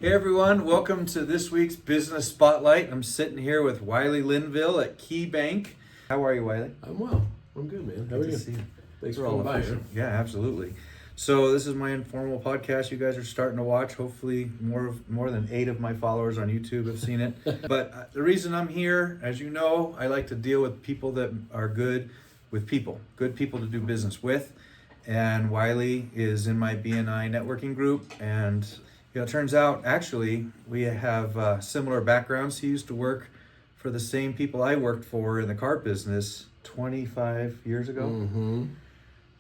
Hey everyone, welcome to this week's Business Spotlight. I'm sitting here with Wiley Linville at KeyBank. How are you, Wiley? I'm well. I'm good, man. How are you? See you. Thanks We're for all coming by. official. Yeah, absolutely. So this is my informal podcast. You guys are starting to watch. Hopefully, more than 8 of my followers on YouTube have seen it. But the reason I'm here, as you know, I like to deal with people that are good with people, good people to do business with. And Wiley is in my BNI networking group, and it turns out, actually, we have similar backgrounds. He used to work for the same people I worked for in the car business 25 years ago,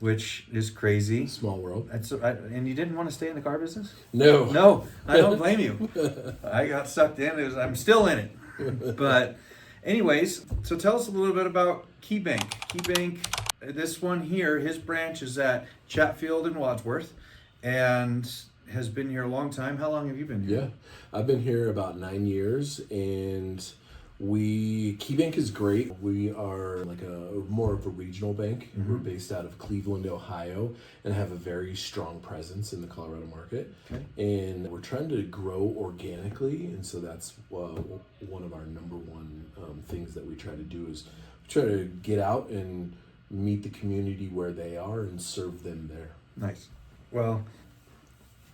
which is crazy. Small world. And you didn't want to stay in the car business? No. No, I don't blame you. I got sucked in. I'm still in it. But anyways, so tell us a little bit about KeyBank. KeyBank, this one here, his branch is at Chatfield and Wadsworth, and has been here a long time. How long have you been here? Yeah, I've been here about 9 years, and KeyBank is great. We are like more of a regional bank. Mm-hmm. We're based out of Cleveland, Ohio, and have a very strong presence in the Colorado market. Okay. And we're trying to grow organically, and so that's one of our number one things that we try to do is try to get out and meet the community where they are and serve them there. Nice. Well,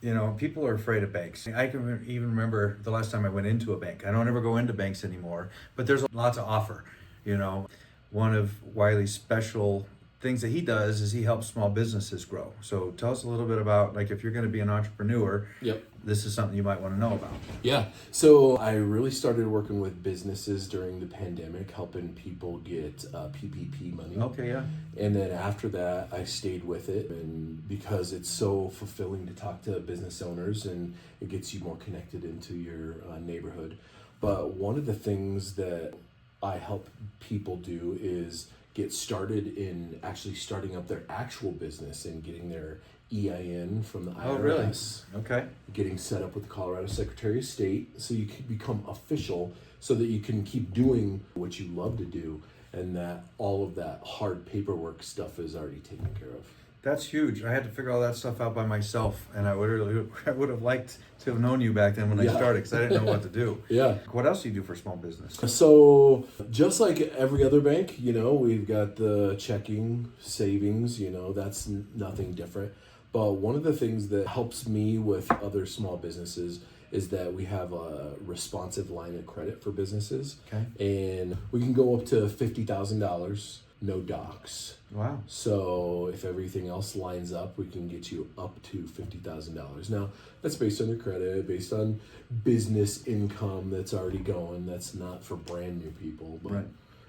you know, people are afraid of banks. I can even remember the last time I went into a bank. I don't ever go into banks anymore, but there's lots to offer. You know, one of Wiley's special things that he does is he helps small businesses grow. So tell us a little bit about, like, if you're going to be an entrepreneur, Yep. This is something you might want to know about. Yeah. So I really started working with businesses during the pandemic, helping people get PPP money. Okay, yeah. And then after that, I stayed with it, and because it's so fulfilling to talk to business owners and it gets you more connected into your neighborhood. But one of the things that I help people do is get started in actually starting up their actual business and getting their EIN from the IRS. Oh, really? Okay. Getting set up with the Colorado Secretary of State so you can become official so that you can keep doing what you love to do, and that all of that hard paperwork stuff is already taken care of. That's huge. I had to figure all that stuff out by myself, and I would have liked to have known you back then when I started, because I didn't know what to do. Yeah. What else do you do for small business? So just like every other bank, we've got the checking, savings, that's nothing different. But one of the things that helps me with other small businesses is that we have a responsive line of credit for businesses. Okay. And we can go up to $50,000, no docs. Wow. So if everything else lines up, we can get you up to $50,000. Now, that's based on your credit, based on business income that's already going. That's not for brand new people, but right.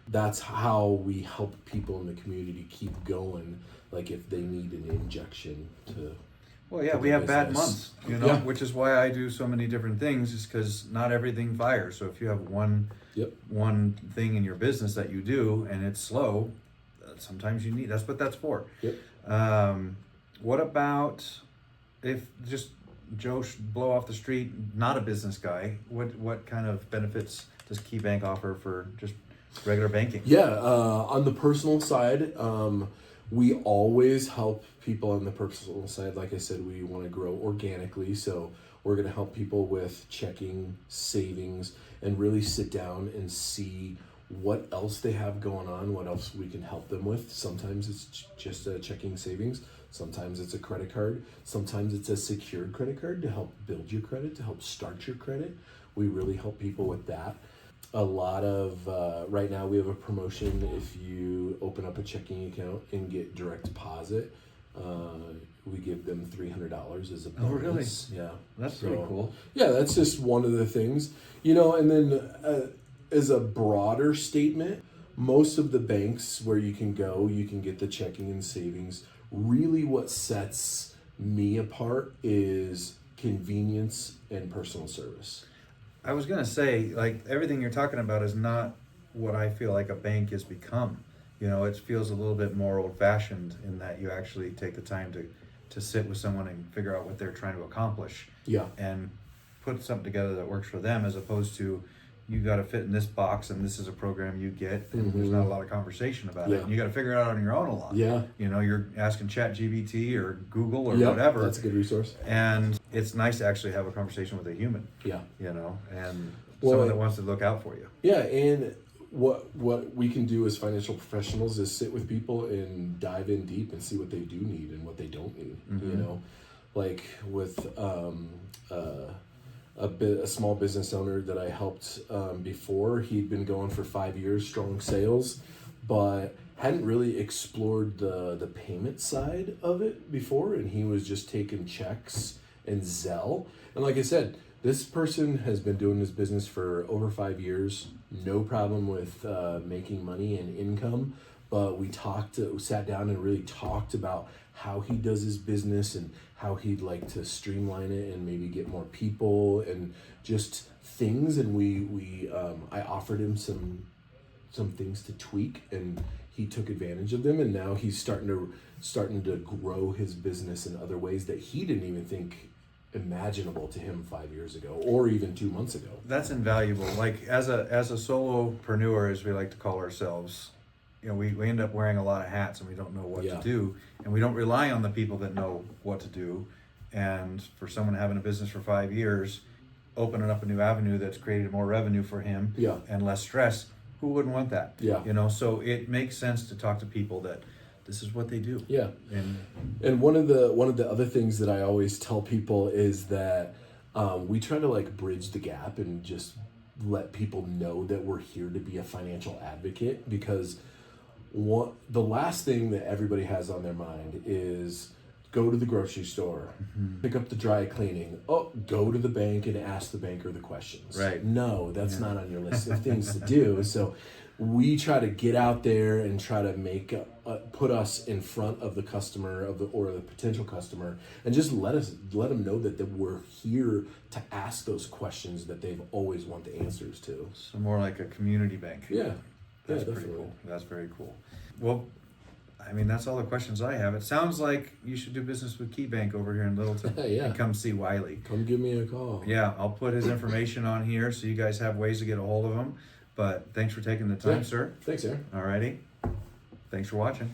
That's how we help people in the community keep going. Like if they need an injection to. Well, yeah, we have bad months, which is why I do so many different things, is because not everything fires. So if you have one thing in your business that you do and it's slow, sometimes you need, that's what that's for. Yep. What about if just Joe blow off the street, not a business guy, what kind of benefits does KeyBank offer for just regular banking? Yeah, on the personal side, we always help people on the personal side. Like I said, we want to grow organically, so we're going to help people with checking, savings, and really sit down and see what else they have going on, what else we can help them with. Sometimes it's just a checking, savings. Sometimes it's a credit card. Sometimes it's a secured credit card to help build your credit, to help start your credit. We really help people with that. A lot of, right now we have a promotion. If you open up a checking account and get direct deposit, we give them $300 as a bonus. Oh, really? Yeah. That's pretty cool. Yeah, that's just one of the things. And then as a broader statement, most of the banks where you can go, you can get the checking and savings. Really what sets me apart is convenience and personal service. I was going to say, like, everything you're talking about is not what I feel like a bank has become. It feels a little bit more old-fashioned in that you actually take the time to sit with someone and figure out what they're trying to accomplish. Yeah. And put something together that works for them, as opposed to you got to fit in this box, and this is a program you get, and there's not a lot of conversation about it. And you got to figure it out on your own a lot. Yeah. You know, you're asking ChatGPT or Google or Yep, whatever. that's a good resource. And it's nice to actually have a conversation with a human. Yeah. You know, and Well, someone that wants to look out for you. Yeah, and what we can do as financial professionals is sit with people and dive in deep and see what they do need and what they don't need. You know, like with a small business owner that I helped before. He'd been going for 5 years, strong sales, but hadn't really explored the payment side of it before, and he was just taking checks and Zelle. And like I said, this person has been doing this business for over 5 years, no problem with making money and income. But we sat down and really talked about how he does his business and how he'd like to streamline it and maybe get more people and just things. And I offered him some things to tweak, and he took advantage of them. And now he's starting to grow his business in other ways that he didn't even think imaginable to him 5 years ago or even 2 months ago. That's invaluable. Like as a solopreneur, as we like to call ourselves, you know, we end up wearing a lot of hats and we don't know what to do, and we don't rely on the people that know what to do. And for someone having a business for 5 years, opening up a new avenue that's created more revenue for him and less stress, who wouldn't want that? Yeah. You know, so it makes sense to talk to people that this is what they do. Yeah. And one of the other things that I always tell people is that we try to like bridge the gap and just let people know that we're here to be a financial advocate, because the last thing that everybody has on their mind is go to the grocery store, pick up the dry cleaning, go to the bank and ask the banker the questions. Right. No, that's not on your list of things to do. So we try to get out there and try to put us in front of the customer or the potential customer, and just let them know that we're here to ask those questions that they've always want the answers to. So more like a community bank. Yeah. That's pretty definitely cool. That's very cool. Well, I mean, that's all the questions I have. It sounds like you should do business with KeyBank over here in Littleton. Yeah. And come see Wiley. Come give me a call. Yeah, I'll put his information on here so you guys have ways to get a hold of him. But thanks for taking the time, sir. Thanks, Aaron. Alrighty. Thanks for watching.